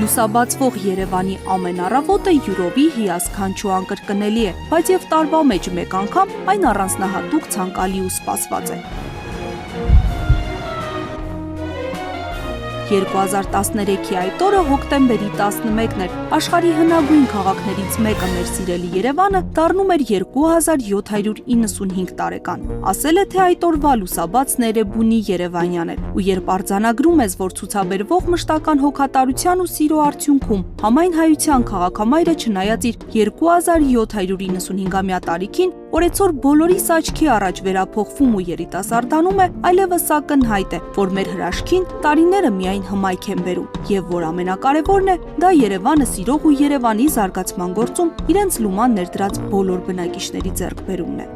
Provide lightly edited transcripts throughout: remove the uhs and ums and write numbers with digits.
Լուսաբացվող Երևանի ամեն առավոտը յուրովի հիասքանչ ու անկրկնելի է, բայց եւ տարվա մեջ մեկ անգամ այն առանձնահատուկ ցանկալի ու սպասված է։ 2013-ի այդ օրը հոկտեմբերի 11-ն էր, աշխարհի հնագույն քաղաքներից մեկը մեր սիրելի Երևանը դառնում էր 2795 տարեկան։ Ասել է, թե այդ օրվա լուսաբացն Էրեբունի Երևանյան էր, ու երբ արձանագրում ես, որ ցուցաբերվող մշտական հոգատարության ու սիրո արդյունքում համայն հայության քաղաքամայրը չնայած իր 2795-ամյա տարիքին, օրեցօր բոլորիս աչքի առաջ վերափոխվում ու երիտասարդանում է, այլևս ակնհայտ է, որ մեր հրաշքին տարիները միայն հմայք են բերում, եւ որ ամենակարևորն է, դա Երևանը սիրող ու Երևանի զարգացման գործում իրենց լուման ներդրած բոլոր բնակիչների ձեռքբերումն է։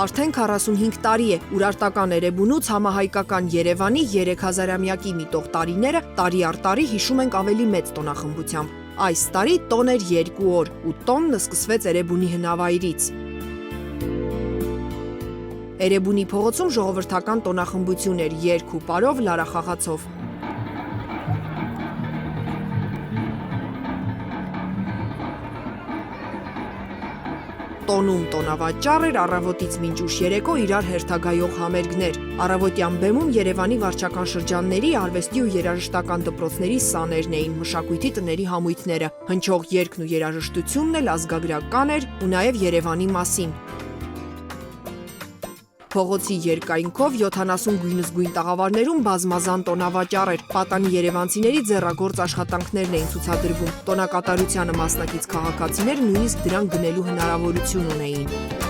Արդեն 45 տարի է Ուրարտական Էրեբունուց համահայկական Երևանի 3000-ամյակի միտող տարիները տարի առ տարի հիշում ենք ավելի մեծ տոնախմբությամբ։ Այս տարի տոն էր 2 օր, ու տոնն սկսվեց Էրեբունի հնավայրից։ Էրեբունի փողոցում ժողովրդական տոնախմբություն էր երգ ու պարով, լարախաղացով։ Տոնում տոնավաճառ էր, առավոտից մինչ ուշ երեկո իրար հերթագայող համերգներ։ Առավոտյան բեմում Երևանի վարչական շրջանների, արվեստի ու երաժշտական դպրոցների սաներն էին, մշակույթի տների համույթները, հնչող երգն ու երաժշտությունն էլ ազգագրական էր ու նաև Երևանի մասին։ Փողոցի երկայնքով 70 գույնզգույն տաղավարներում բազմազան տոնավաճառ էր, պատանի երևանցիների ձեռագործ աշխատանքներն էին ցուցադրվում, տոնակատարությանը մասնակից քաղաքացիներ նույնիսկ դրան գնելու հնարավորություն ունեին։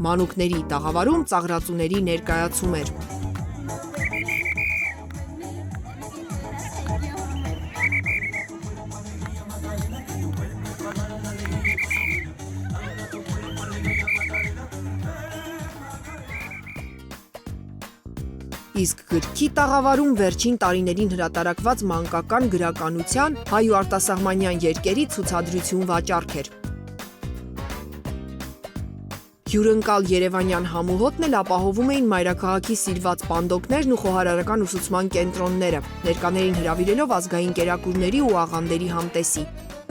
Մանուկների տաղավարում ծաղրածուների ներկայացում էր։ Իսկ գրքի տաղավարում վերջին տարիներին հրատարակված մանկական գրականության, հայ ու արտասահմանյան երկերի ցուցադրություն վաճառք էր։ Հյուրընկալ երևանյան համուհոտն էլ ապահովում էին մայրաքաղաքի սիրված պանդոկներն ու խոհարարական ուսուցման կենտրոնները, ներկաներին հրավիրելով ազգային կերակուրների ու աղանդերի համտեսի։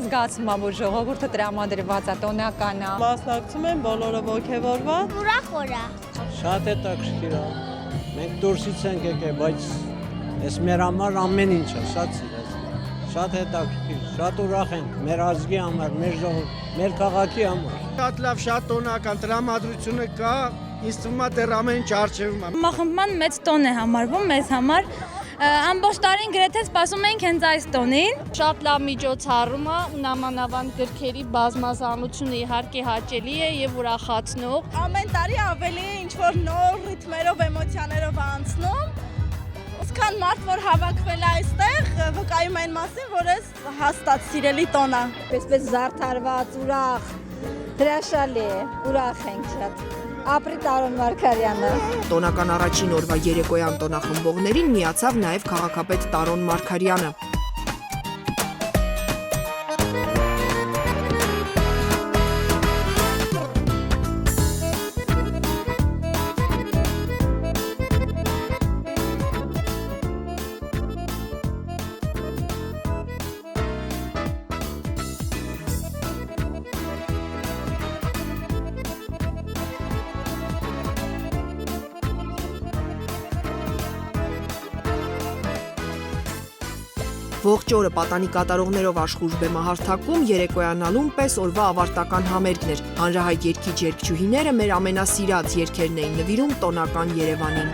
Զգացում եմ, որ ժողովուրդը տրամադրված է, տոնական է։ Մասնակցում են բոլորը ոգևորված։ Ուրախ։ Շատ հետաքրքիր է։ Մենք դուրսից ենք եկել, բայց այս մեր համար ամեն ինչ է, շատ սիրած։ Շատ հետաքրքիր, շատ ուրախ ենք մեր ազգի համար, մեր ժողովրդի, մեր քաղաքի համար։ Շատ լավ, շատ տոնական տրամադրությունը կա, ինձ թվում է դեռ ամեն ինչ առջևում է։ Մախմբման մեծ տոն է համարվում մեզ համար։ Ամբողջ տարին գրեթե սպասում ենք հենց այս տոնին։ Շատ լավ միջոցառում է, նամանավանդ գրքերի բազմազանությունը իհարկե հաճելի է եւ ուրախացնող։ Ամեն տարի ավելի ինչ-որ նոր ռիթմերով, էմոցիաներով անցնում։ Ոսքան մարդ, որ հավաքվել է այստեղ, վկայում այն մասին, որ այս հաստատ սիրելի տոն է։ Պես զարդարված, ուրախ, հրաշալի է, ուրախ ենք շատ։ Ապրի Տարոն Մարգարյանը։ Տոնական առաջին օրվա երեկոյան տոնախմբողներին միացավ նաև քաղաքապետ Տարոն Մարգարյանը։ Ողջ օրը պատանի կատարողներով աշխուժ բեմահարթակում, երեկոյանալուն պես օրվա ավարտական համերգն էր։ Հանրահայտ երգիչ երգչուհիները մեր ամենասիրած երգերն էին նվիրում տոնական Երևանին։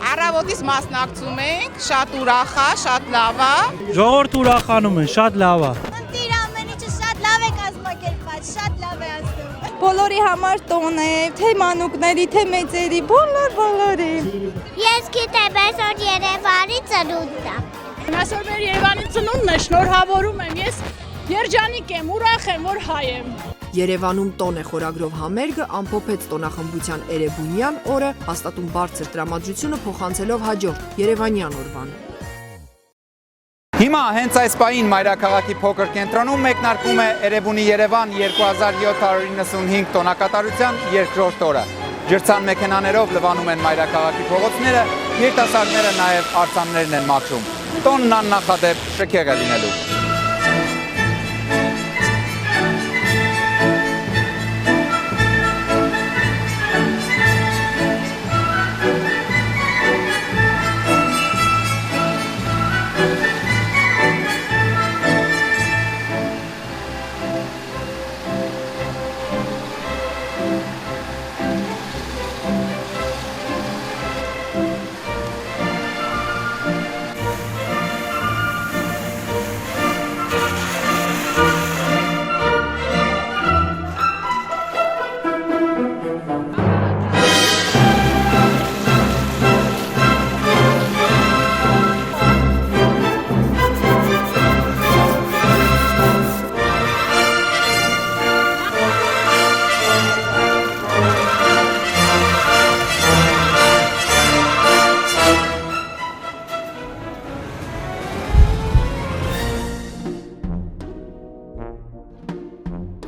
Առավոտից մասնակցում ենք, շատ ուրախ է, շատ լավ է։ Ժողովուրդ ուրախանում են, շատ լավ է։ Ընտիր ամեն ինչը շատ լավ է կազմակերպված, շատ լավ է ասում։ բոլորի համար տոն է, թե մանուկների, թե մեծերի, բոլորի։ Ես գիտեմ, այսօր Երևանի ծնունդն է։ Այսօր մեր Երևանի ծնունդն է, շնորհավորում եմ։ Ես երջանիկ եմ, ուրախ եմ, որ հայ եմ։ Երևանում տոն է խորագրով համերգը ամփոփեց տոնախմբության Էրեբունյան օրը, հաստատում բարձր տրամադրությունը փոխանցելով հաջորդ Երևանյան օրվան։ Հիմա հենց այս պահին Մայրաքաղաքի փոքր կենտրոնում մեկնարկում է Էրեբունի Երևան 2795 տոնակատարության երկրորդ օրը։ Ջրցան մեքենաներով լվանում են Մայրաքաղաքի փողոցները, երիտասարդները նաև արձաններն են մաքրում։ Տոնն աննախադեպ շքեղ է լինելու։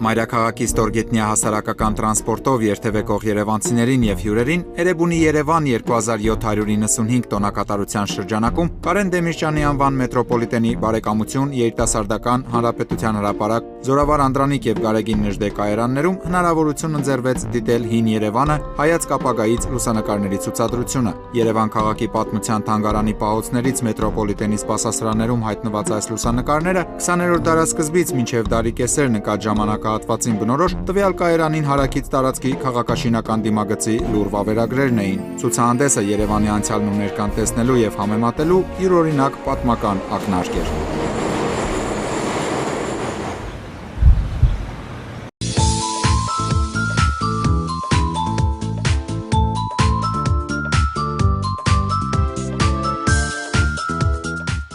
Մայրաքաղաքի ստորգետնյա հասարակական տրանսպորտով երթևեկող երևանցիներին եւ հյուրերին Էրեբունի Երևան 2795 տոնակատարության շրջանակում Կարեն Դեմիրճյանի անվան մետրոպոլիտենի բարեկամություն երիտասարդական հանրապետության հրապարակ Զորավար Անդրանիկ եւ Գարեգին Նժդե կայարաններում հնարավորություն ընձեռվեց դիտել հին Երևանը հայացք ապագայից լուսանկարների ցուցադրությունը։ Երևան քաղաքի պատմության թանգարանի պահոցներից մետրոպոլիտենի սպասասրահներում հայտնված այս լուսանկարները 20-րդ դարաշրջանից մինչև դարի կեսեր նկատ ժամանակահատվածին բնորոշ տվյալ կայարանին հարակից տարածքի քաղաքաշինական դիմագծի լուր վավերագրերն էին։ Ցուցահանդեսը Երևանի անցյալն ու ներկան տեսնելու եւ համեմատելու յուրօրինակ պատմական ակնարկ էր։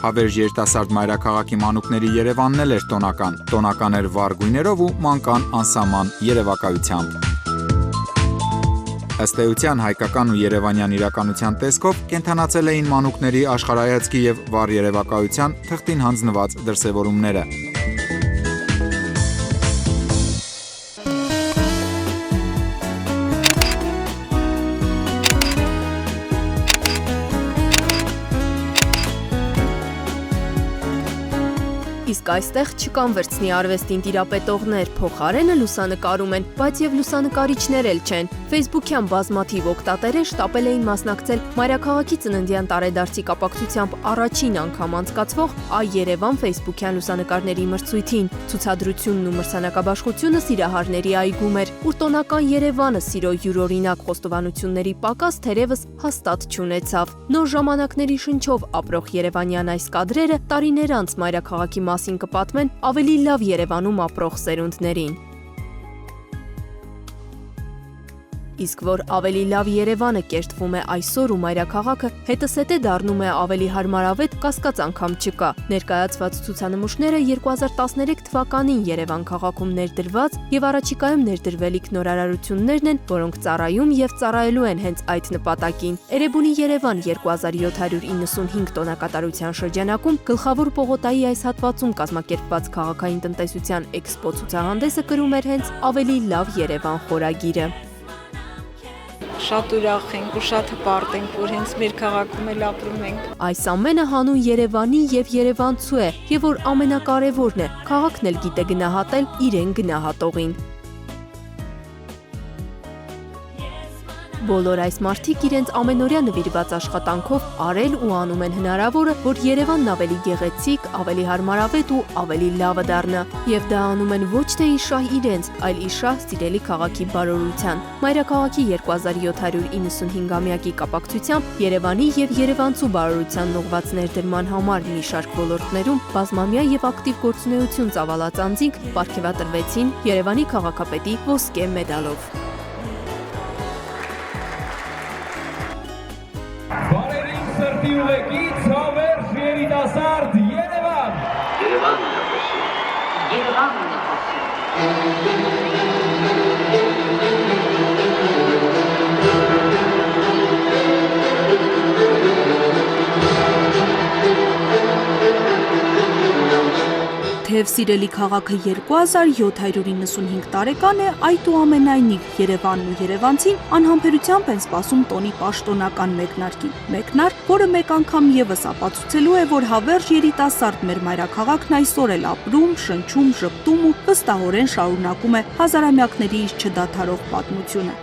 Հավերժ երիտասարդ մայրաքաղաքի մանուկների Երևանն էլ էր տոնական։ Տոնական էր վառ գույներով ու մանկան անսահման երևակայությամբ։ Ըստ էության հայկական ու երևանյան իրականության տեսքով կենթանացել էին մանուկների աշխարհայացքի եւ վառ երևակայության թղթին հանձնված դրսևորումները։ Իսկ այստեղ չկան վրձնի արվեստին տիրապետողներ, փոխարենը լուսանկարում են, բայց եւ լուսանկարիչներ էլ չեն։ Facebook-յան բազմաթիվ օգտատերեր շտապել էին մասնակցել Մայրաքաղաքի ծննդյան տարեդարձի կապակցությամբ առաջին անգամ անցկացվող «Այ Երևան» Facebook-յան լուսանկարների մրցույթին։ Ցուցադրությունն ու մրցանակաբաշխությունը Սիրահարների այգում էր, ուր տոնական Երևանը սիրո յուրօրինակ խոստովանությունների պակաս թերևս հաստատ չունեցավ։ Նոր ժամանակների շնչով ապրող երևանյան այս կադրերը տարիներ անց Մայրաքաղաքի մասին կպատմեն ավելի լավ Երևանում ապրող սերունդներին։ Իսկ որ ավելի լավ Երևանը կերտվում է այսօր ու Մայրաքաղաքը հետսետե դառնում է ավելի հարմարավետ, կասկած անգամ չկա։ Ներկայացված ցուցանմուշները 2013 թվականին Երևան քաղաքում ներդրված եւ առաջիկայում ներդրվելիք նորարարություններն են, որոնք ծառայում եւ ծառայելու են հենց այդ նպատակին։ Էրեբունի Երևան 2795 տոնակատարության շրջանակում գլխավոր պողոտայի այս հատվածում կազմակերպված քաղաքային տնտեսության էքսպո ցուցահանդեսը կրում էր հենց ավելի լավ Երևան խորագիրը։ Շատ ուրախ ենք ու շատ հպարտ ենք, որ հենց մեր քաղաքում էլ ապրում ենք։ Այս ամենը հանուն Երևանի եւ երևանցու է, եւ որ ամենակարևորն է, քաղաքն էլ գիտե գնահատել իրեն գնահատողին։ Բոլոր այս մարդիկ իրենց ամենօրյա նվիրված աշխատանքով արել ու անում են հնարավորը, որ Երևանն ավելի գեղեցիկ, ավելի հարմարավետ ու ավելի լավը դառնա։ Եվ դա անում են ոչ թե իշահ իրենց, այլ իշահ սիրելի քաղաքի բարօրության։ Մայրաքաղաքի 2795-ամյակի կապակցությամբ Երևանի եւ երևանցու բարօրության ուղղված ներդրման համար մի շարք ոլորտներում բազմամյա եւ ակտիվ գործունեություն ծավալած անձինք պարգևատրվեցին Երևանի քաղաքապետի ոսկե մեդալով։ Բարերին սրտի ուղեկից հավերժ երիտասարդ Երևան։ Երևանն է խոսում։ Երևանն է խոսում։ Թեև սիրելի քաղաքը 2795 տարեկան է, այդուամենայնիվ Երևանն ու երևանցին անհամբերությամբ են սպասում տոնի պաշտոնական մեկնարկին։ Մեկնարկ, որը մեկ անգամ եւս ապացուցելու է, որ հավերժ երիտասարդ մեր մայրաքաղաքն այսօր էլ ապրում, շնչում, ժպտում ու վստահորեն շարունակում է հազարամյակների իսկ չդադարող պատմությունը։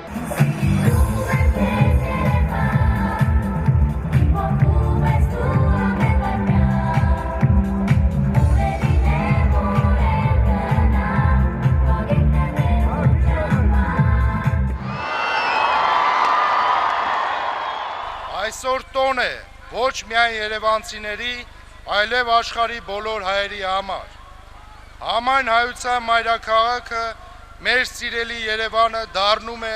Այսօր տոն է ոչ միայն երևանցիների, այլև աշխարհի բոլոր հայերի համար։ Համայն հայության մայրաքաղաքը մեր սիրելի Երևանը դառնում է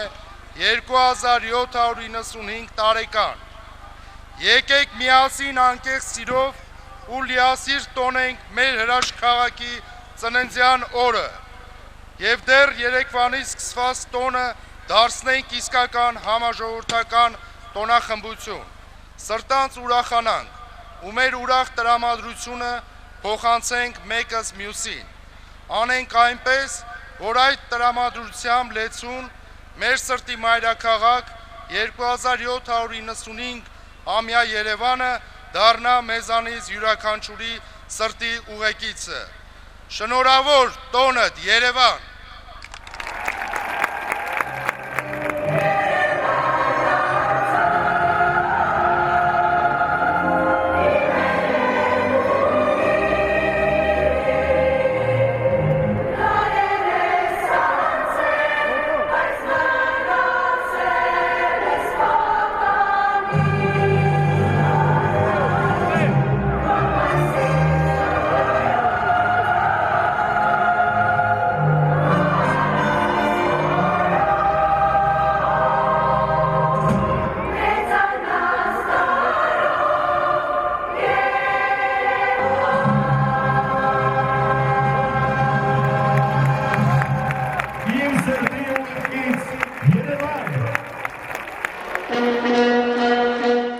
2795 տարեկան։ Եկեք միասին անկեղծ սիրով ու լիասիրտ տոնենք մեր հրաշք քաղաքի ծննդյան օրը եւ դեռ երեկվանից սկսված տոնը դարձնենք իսկական համաժողովրդական տոնախմբություն, սրտանց ուրախանանք ու մեր ուրախ տրամադրությունը փոխանցենք մեկս մյուսին, անենք այնպես, որ այդ տրամադրությամբ լեցուն մեր սրտի մայրաքաղաք 2795 ամյա Երևանը դառնա մեզանից յուրաքանչյուրի սրտի ուղեկիցը։ Շնորհավոր տոնդ Երևան։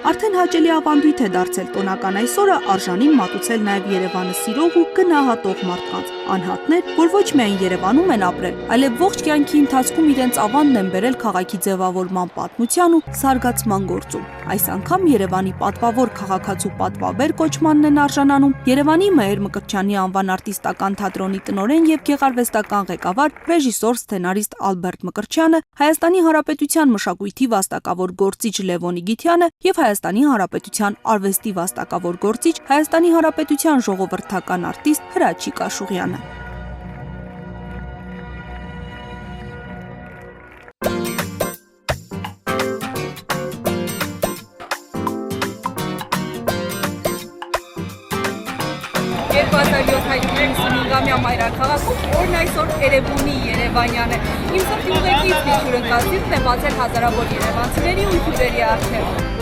Արդեն հաճելի ավանդույթ է դարձել տոնական այսօրը արժանին մատուցել նաև Երևանը սիրող ու գնահատող մարդկանց, անհատներ, որ ոչ միայն Երևանում են ապրել, այլև ողջ կյանքի ընթացքում իրենց ավանդն են բերել քաղաքի ձևավորման պատմության ու զարգացման գործում։ Այս անգամ Երևանի պատվավոր քաղաքացու պատվաբեր կոչմանն են արժանանում Երևանի Մհեր Մկրտչյանի անվան արտիստական թատրոնի տնօրեն եւ գեղարվեստական ղեկավար ռեժիսոր սցենարիստ Ալբերտ Մկրտչյանը, Հայաստանի Հանրապետության մշակույթի վաստակավոր գործիչ Լևոն Իգիթյանը եւ Հայաստանի Հանրապետության արվեստի վաստակավոր գործիչ Հայաստանի Հանրապետության ժողովրդական արտիստ Հրաչիկ Աշուղյանը։ Ամյա մայրաքաղաքում, որն այսօր Էրեբունի Երևանյան է։ Իմ սրտի ուղեկից մի հյուրընկալիքն է բացել հազարավոր երևանցիների ու հյուրերի առջև։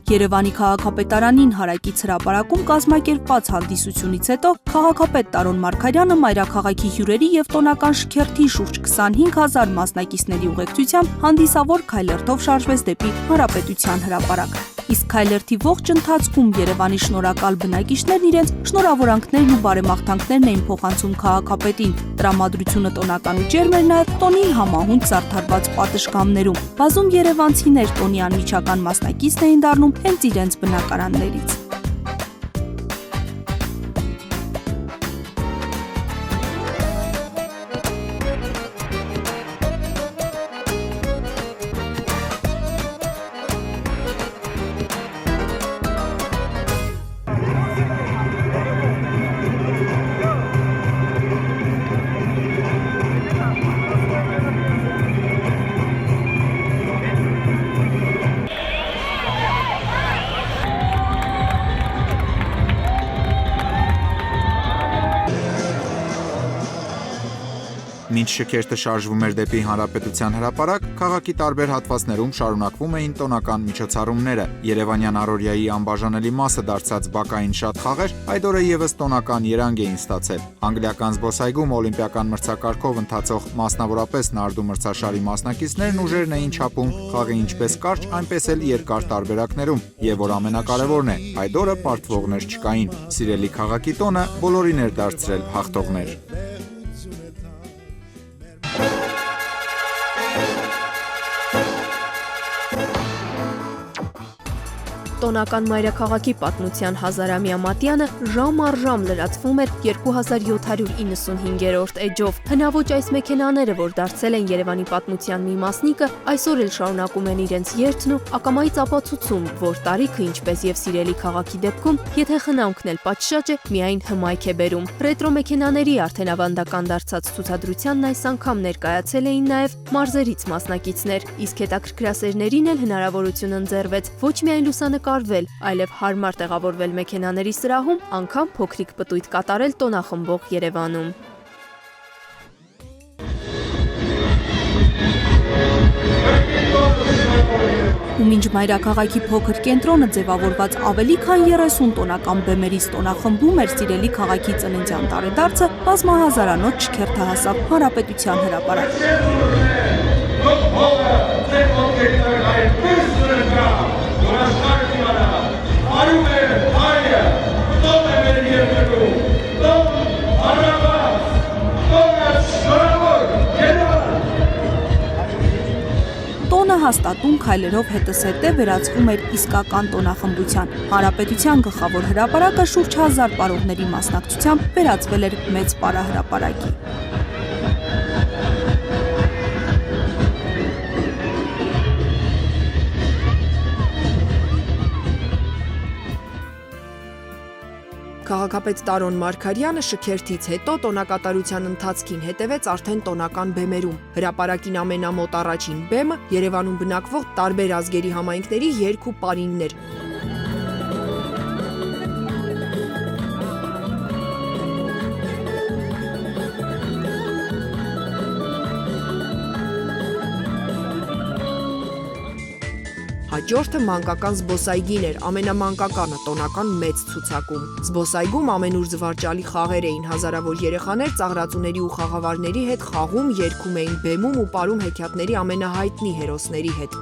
Երևանի քաղաքապետարանին հարակից հրապարակում կազմակերպված հանդիսությունից հետո քաղաքապետ Տարոն Մարգարյանը մայրաքաղաքի հյուրերի եւ տոնական շքերթի շուրջ 25000 մասնակիցների ուղեկցությամբ հանդիսավոր քայլերթով շարժվեց դեպի Հանրապետության հրապարակ։ Իսկ քայլերթի ողջ ընթացքում Երևանի շնորհակալ բնակիչներն իրենց շնորհավորանքներն ու բարեմաղթանքներն էին փոխանցում քաղաքապետին։ Տրամադրությունը տոնական ու ջերմ էր նաև տոնին համահունչ զարդարված պատշգամբներում։ Բազում երևանցիներ տոնի անմիջական մասնակիցն էին դառնում հենց իրենց բնակարաններից։ Մինչ շքերթը շարժվում էր դեպի Հանրապետության հրապարակ, քաղաքի տարբեր հատվածներում շարունակվում էին տոնական միջոցառումները։ Երևանյան առօրյայի անբաժանելի մասը դարձած բակային շատ խաղեր այդ օրը եւս տոնական երանգ էին ստացել։ Անգլիական զբոսայգում օլիմպիական մրցակարգով ընթացող մասնավորապես նարդու մրցաշարի մասնակիցներն ուժերն էին չափում խաղի ինչպես կարճ, այնպես էլ երկար տարբերակներում, եւ որ ամենակարևորն է, այդ օրը պարտվողներ չկային։ Սիրելի քաղաքի տոնը բոլորին էր դարձրել հաղթողներ։ Տոնական մայրաքաղաքի պատմության հազարամյա մատյանը ժամ առ ժամ լրացվում էր 2795-րդ էջով։ Հնաոճ այս մեքենաները, որ դարձել են Երևանի պատմության մի մասնիկը, այսօր էլ շարունակում են իրենց երթն ու ակամայից ապացուցում, որ տարիքը, ինչպես եւ սիրելի քաղաքի դեպքում, եթե խնամքն էլ պատշաճ է, միայն հմայք է բերում։ Ռետրո մեքենաների արդեն ավանդական դարձած ցուցադրությանն այս անգամ ներկայացել էին նաեւ մարզերից մասնակիցներ, իսկ հետաքրքրասերներին էլ հնարավորություն ընձեռվեց ոչ միայն լուսանկարվել, այլև հարմար տեղավորվել մեքենաների սրահում, անգամ փոքրիկ պտույտ կատարել տոնախմբող Երևանում։ Ու մինչ մայրաքաղաքի փոքր կենտրոնը ձևավորված ավելի քան 30 տոնական բեմերից տոնախմբում էր սիրելի քաղաքի ծննդյան տարեդարձը, բազմահազարանոց շքերթը հասավ Հանրապետության հրապարակ։ Տոնը հաստատուն քայլերով հետզհետե վերածվում էր իսկական տոնախմբության։ Հանրապետության գլխավոր հրապարակը շուրջ 1000 պարողների մասնակցությամբ վերածվել էր մեծ պարահրապարակի։ Քաղաքապետ Տարոն Մարգարյանը շքերթից հետո տոնակատարության ընթացքին հետևեց արդեն տոնական բեմերում։ Հրապարակին ամենամոտ առաջին բեմը Երևանում բնակվող տարբեր ազգերի համայնքների երգ ու պարիններ։ Հաջորդը մանկական զբոսայգին էր, ամենամանկականը տոնական մեծ ցուցակում։ Զբոսայգում ամենուր զվարճալի խաղեր էին, հազարավոր երեխաներ ծաղրածուների ու խաղավարների հետ խաղում, երգում էին, բեմում ու պարում հեքիաթների ամենահայտնի հերոսների հետ։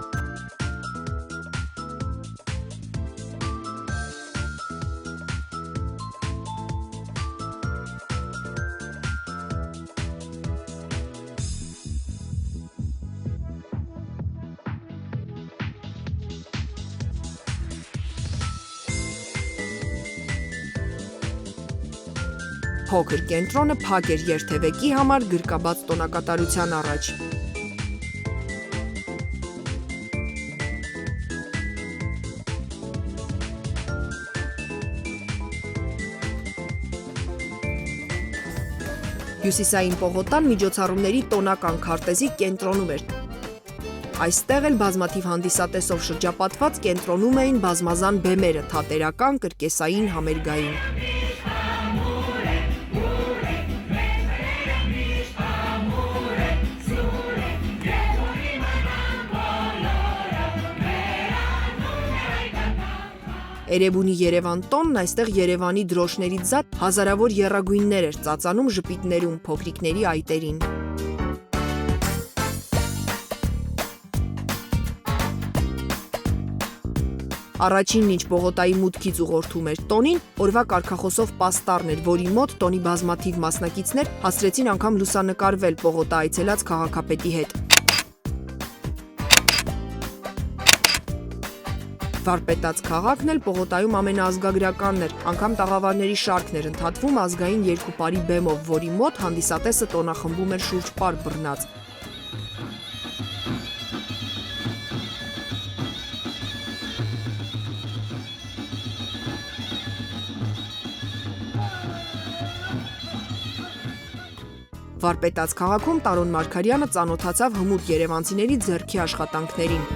Փոքր կենտրոնը փակ էր երթևեկի համար գրկաբաց տոնակատարության առաջ։ Հյուսիսային պողոտան միջոցառումների տոնական քարտեզի կենտրոնում էր։ Այստեղ էլ բազմաթիվ հանդիսատեսով շրջապատված կենտրոնում էին բազմազան բեմերը, թատերական, կրկեսային, համերգային։ Էրեբունի Երևան տոնն այստեղ Երևանի դրոշներից զատ հազարավոր եռագույններ էր ծածանում ժպիտներում, փոքրիկների այտերին։ Առաջինն ինչ Պողոտայի մուտքից ուղղորդում էր տոնին, օրվա կարգախոսով պաստառն էր, որի մոտ տոնի բազմաթիվ մասնակիցներ հասցրեցին անգամ լուսանկարվել Պողոտա այցելած քաղաքապետի հետ։ Վարպետաց քաղաքն էլ Պողոտայում ամենաազգագրականն էր, անգամ տաղավարների շարքն էր ընդհատվում ազգային երկուպարի բեմով, որի մոտ հանդիսատեսը տոնախմբում էր շուրջ պար բռնած։ Վարպետաց քաղաքում Տարոն Մարգարյանը ծանոթացավ հմուտ երևանցիների ձեռքի աշխատանքներին։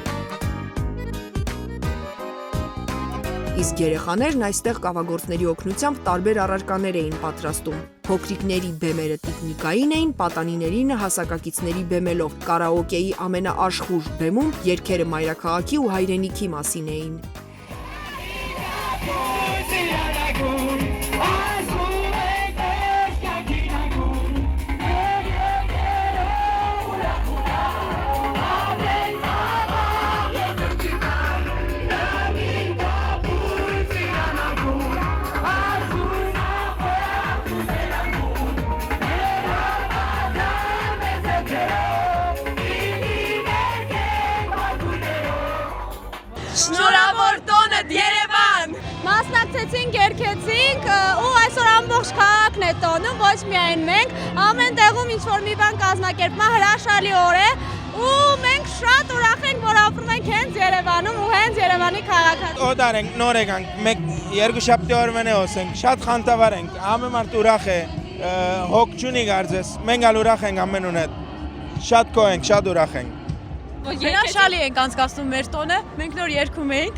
Իսկ երեխաներն այստեղ կավագործների օգնությամբ տարբեր առարկաներ էին պատրաստում։ Փոքրիկների բեմերը տիկնիկային էին, պատանիներինը հասակակիցների բեմելով։ Կարաոկեի ամենաաշխուժ բեմում երգերը մայրաքաղաքի ու հայրենիքի մասին էին։ Շնորհավոր տոնդ Երևան։ Մասնակցեցինք, երգեցինք ու այսօր ամբողջ քաղաքն է տոնում, ոչ միայն մենք, ամեն տեղում ինչ որ մի բան կազմակերպվում է, հրաշալի օր է ու մենք շատ ուրախ ենք, որ ապրում ենք հենց Երևանում ու հենց Երևանի քաղաքը։ Օդար ենք, նոր եկանք, մեկ երկուշաբթի օրվան է ասենք, շատ խանդավառ ենք, ամեն մարդ ուրախ է, հոգ չունի կարծես, մենք ալ ուրախ ենք ամենուն հետ, շատ քո ենք, շատ ուրախ ենք։ Հրաշալի ենք անցկացնում մեր տոնը, մենք նոր երգում ենք։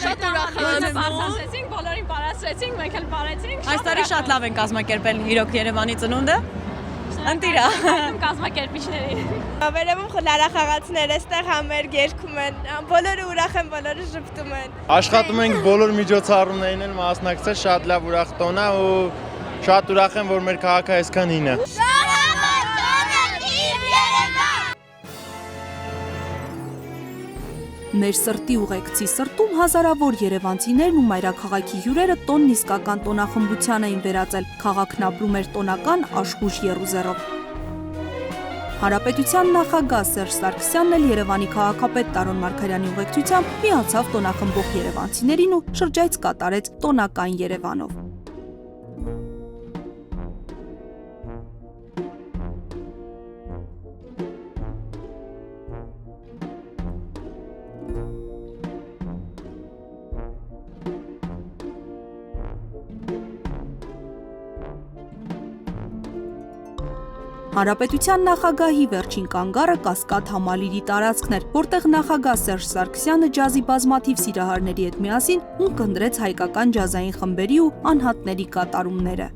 Շատ ուրախ ենք, ասացինք, բոլորին բարացրեցինք, մենք էլ բարեցինք։ Այս տարի շատ լավ են կազմակերպել իրոք Երևանի ծնունդը։ Ընտիրա կազմակերպիչների։ Վերևում խլարախաղացներ էստեղ համերգ երգում են, բոլորը ուրախ են, բոլորը ժպտում են։ Աշխատում ենք բոլոր միջոցառումներին են մասնակցել, շատ լավ ուրախ տոն է ու շատ ուրախ եմ, որ մեր քաղաքը այսքան հին է։ Մեր սրտի ուղեկցի սրտում հազարավոր երևանցիներն ու մայրաքաղաքի հյուրերը տոնն իսկական տոնախմբության էին վերածել, քաղաքն ապրում էր տոնական աշխուժ եռուզեռով։ Հանրապետության նախագահ Սերժ Սարգսյանն էլ Երևանի քաղաքապետ Տարոն Մարգարյանի ուղեկցությամբ միացավ տոնախմբող երևանցիներին ու շրջայց կատարեց տոնական Երևանով։ Հանրապետության նախագահի վերջին կանգառը Կասկադ համալիրի տարածքն էր, որտեղ նախագահ Սերժ Սարգսյանը ջազի բազմաթիվ սիրահարների հետ միասին ունկնդրեց հայկական ջազային խմբերի ու անհատների կատարումները։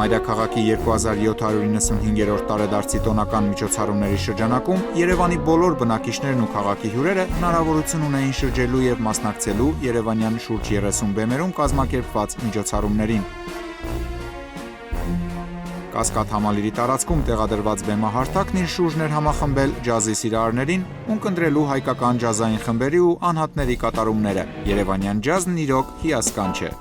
Մայրաքաղաքի 2795-րդ տարեդարձի տոնական միջոցառումների շրջանակում Երևանի բոլոր բնակիչներն ու քաղաքի հյուրերը հնարավորություն ունեին շրջելու եւ մասնակցելու երևանյան շուրջ 30 բեմերում կազմակերպված միջոցառումներին։ Կասկադ համալիրի տարածքում տեղադրված բեմահարթակն իր շուրջն էր համախմբել ջազի սիրահարներին, ունկնդրելու հայկական ջազային խմբերի ու անհատների կատարումները։ Երևանյան ջազն իրոք հիասքանչ է։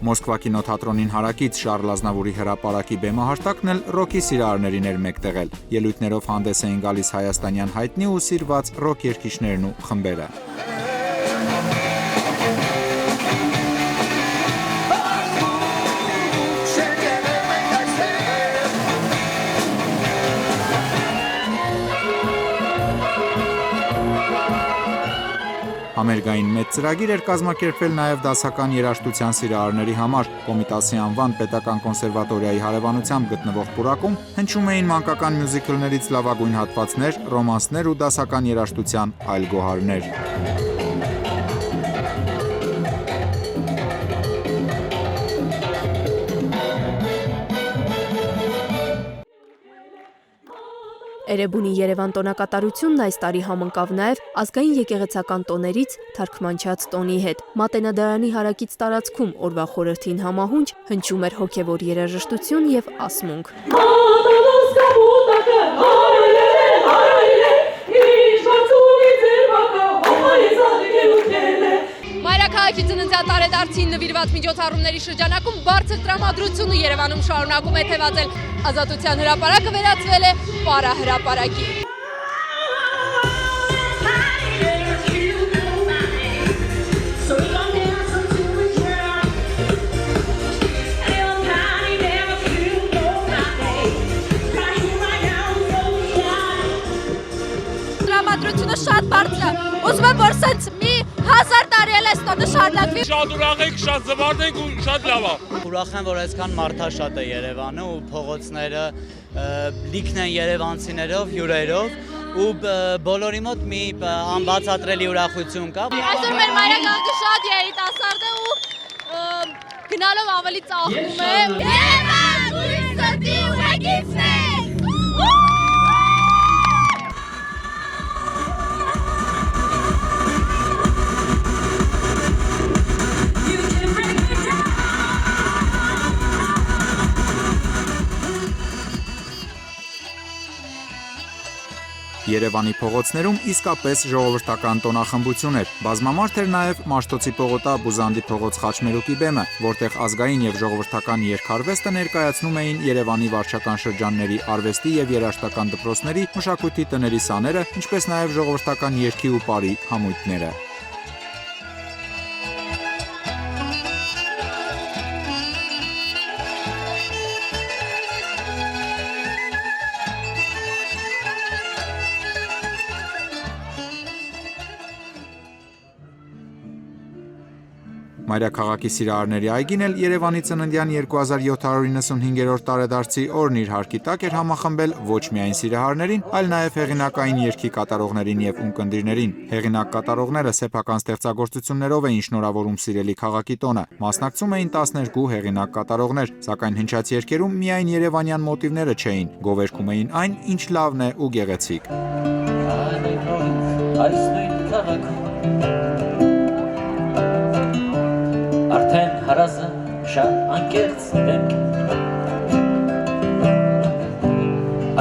Մոսկվա կինոթատրոնին հարակից Շարլ Ազնավուրի հրապարակի բեմահարթակն էլ ռոքի սիրահարներին էր մեկտեղել։ Ելույթներով հանդես էին գալիս հայաստանյան հայտնի ու սիրված ռոք երգիչներն ու խմբերը։ Համերգային մեծ ծրագիր էր կազմակերպվել նաև դասական երաժշտության սիրահարների համար։ Կոմիտասի անվան պետական կոնսերվատորիայի հարևանությամբ գտնվող պուրակում հնչում էին մանկական մյուզիքլներից լավագույն հատվածներ, ռոմանսներ ու դասական երաժշտության այլ գոհարներ։ Էրեբունի Երևան տոնակատարությունն այս տարի համընկավ նաև ազգային եկեղեցական տոներից թարգմանչած տոնի հետ։ Մատենադարանի հարակից տարածքում օրվա խորհրդին համահունչ հնչում էր հոգևոր երաժշտություն եւ ասմունք։ Մայրաքաղաքի ծննդյան տարեդարձին նվիրված միջոցառումների շրջանակում բարձր տրամադրությունը Երևանում շարունակում է թևածել։ Ազատության հրապարակը վերածվել է պարահրապարակի։ Տրամադրությունը շատ բարձր է։ Ուզում եմ որ սենց մի 1000 տարի էլ այս տոնը շարունակվի։ Շատ ուրախ ենք, շատ զվարթ ենք ու շատ լավ է։ Ուրախ եմ, որ այսքան մարդաշատ է Երևանը ու փողոցները լիքն են երևանցիներով, հյուրերով ու բոլորի մոտ մի անբացատրելի ուրախություն կա։ Այսօր մեր մայրաքաղաքը շատ երիտասարդ է ու գնալով ավելի ծաղկում է։ Երևան, ուրիշ սրտի ուղեկիցն է։ Երևանի փողոցներում իսկապես ժողովրդական տոնախմբություն էր։ Բազմամարդ էր նաև Մաշտոցի պողոտա Բուզանդի փողոց խաչմերուկի բեմը, որտեղ ազգային եւ ժողովրդական երգարվեստը ներկայացնում էին Երևանի վարչական շրջանների արվեստի եւ երաժշտական դպրոցների, մշակույթի տների սաները, ինչպես նաև ժողովրդական երգի ու պարի համույթները։ Մայրաքաղաքի սիրահարների այգին էլ Երևանի ծննդյան 2795-րդ տարեդարձի օրն իր հարկի տակ էր համախմբել ոչ միայն սիրահարներին, այլ նաև հեղինակային երգի կատարողներին եւ ունկնդիրներին։ Հեղինակ կատարողները սեփական ստեղծագործություններով էին շնորհավորում սիրելի քաղաքի տոնը։ Մասնակցում էին 12 հեղինակ կատարողներ, սակայն հնչած երգերում միայն երևանյան մոտիվները չէին, գովերգում էին այն, ինչ լավն է ու գեղեցիկ։ Արդեն հարազը շատ անկեղծ դեմք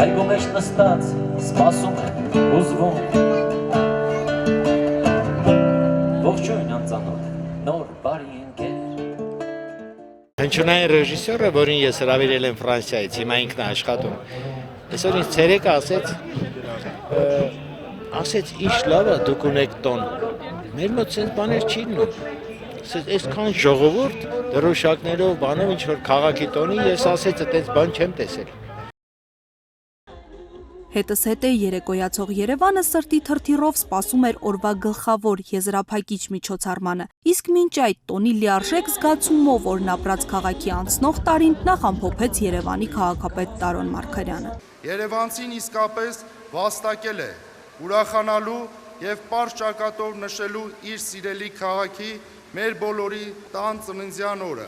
Այգու մեջ նստած սպասում է ուզվում Ողջույն անծանոթ նոր բարի ընկեր Հնչյունային ռեժիսորը, որին ես հրավիրել եմ Ֆրանսիայից, հիմա ինքն է աշխատում Այսօր ինձ ցերեկը ասեց ինչ լավ է դուք ունեք տոն Մեր մոտ սենց բաներ չի լինում Այսքան ժողովուրդ դրոշակներով բանով ինչ որ քաղաքի տոնի ես ասեցի այդպես բան չեմ տեսել Հետս հետ է երեկոյացող Երևանը սրտի թրթիռով սպասում էր օրվա գլխավոր եզրափակիչ միջոցառմանը իսկ մինչ այդ տոնի լիարժեք զգացումով օրն ապրած քաղաքի անցնող տարին նախ ամփոփեց Երևանի քաղաքապետ Տարոն Մարգարյանը Երևանցին իսկապես վաստակել է ուրախանալու եւ պարզ ճակատով նշելու իր սիրելի քաղաքի մեր բոլորի տան ծննդյան օրը։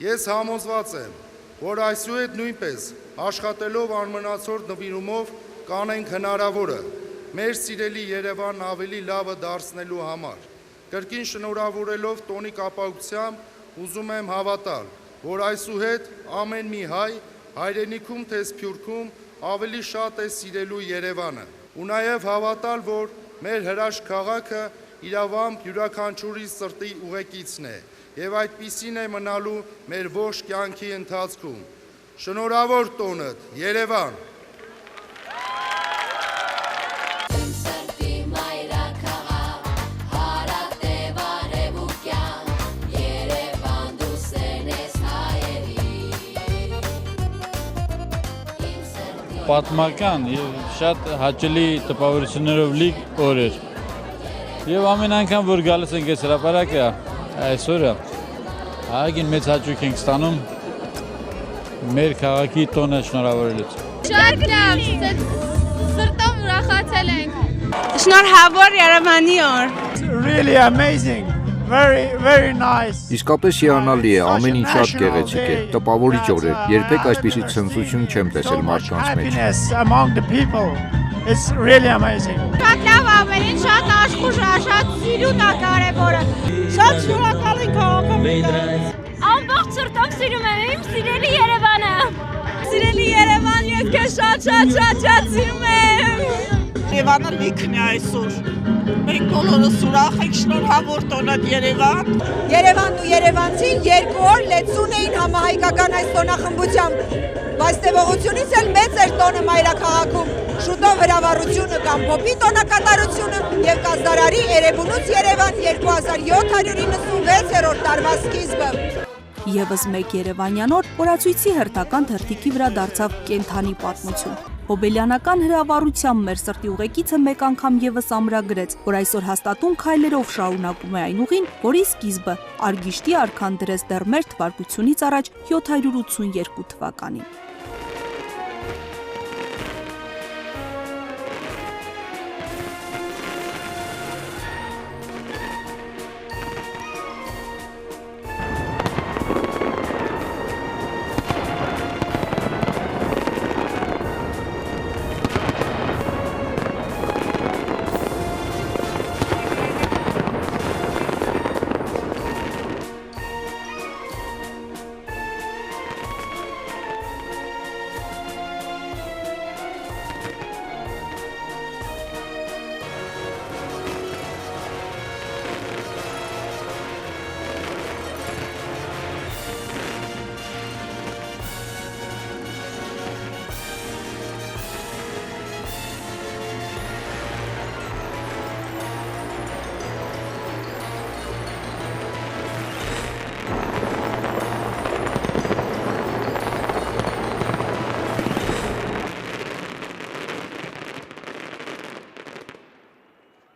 Ես համոզված եմ, որ այսուհետ նույնպես աշխատելով անմնացորդ նվիրումով կանենք հնարավորը մեր սիրելի Երևանն ավելի լավը դարձնելու համար։ Կրկին շնորհավորելով տոնի կապակցությամբ ուզում եմ հավատալ, որ այսուհետ ամեն մի հայ հայրենիքում թե սփյուռքում ավելի շատ է սիրելու Երևանը։ Ու նաև հավատալ, որ մեր հրաշք քաղաքը իրավամբ յուրաքանչյուրի սրտի ուղեկիցն է եւ այդպիսին է մնալու մեր ողջ կյանքի ընթացքում։ Շնորհավոր տոնդ, Երևան։ Պատմական եւ շատ հաճելի տպավորություններով լի օր էր։ Եվ ամեն անգամ որ գալիս ենք այս հրապարակը այսօրը այգին մեծ հաճույք ենք ստանում մեր քաղաքի տոնը շնորհավորելուց։ Շատ լավ, սրտով ուրախացել ենք։ Շնորհավոր Երևանի օր։ Really amazing. Very nice. Իսկապես հիանալի է, ամեն ինչ շատ գեղեցիկ է, տպավորիչ օր է, երբեք այսպիսի ցնծություն չեմ տեսել մարդկանց մեջ։ Among the people. It's really amazing. Շատ լավ ամենին, շատ աշխուժ է, շատ սիրուն է կարևորը։ Շատ շնորհակալ ենք քաղաքապետին։ Ամբողջ սրտով սիրում եմ իմ սիրելի Երևանը։ Սիրելի Երևան, ես քեզ շատ սիրում եմ։ Երևանը լիքն է այսօր։ Մենք բոլորս ուրախ ենք, շնորհավոր տոնդ Երևան։ Երևանն ու երևանցին 2 օր լեցուն էին համահայկական այս տոնախմբությամբ, բայց տևողությունից էլ մեծ էր տոնը մայրաքաղաքում։ Շուտով հրավառությունը կամ փոփի տոնակատարությունը եւ կազդարարի Էրեբունուց Երևան 2796-րդ տարվա սկիզբը։ Եվս մեկ երևանյան օր օրացույցի հերթական թերթիկի վրա դարձավ կենթանի պատմություն։ Հոբելյանական հրավառությամբ մեր սրտի ուղեկիցը մեկ անգամ եւս ամրագրեց, որ այսօր հաստատուն քայլերով շարունակում է այն ուղին, որի սկիզբը Արգիշտի արքան դրեց դեռ մեր թվարկությունից առաջ 782 թվականին։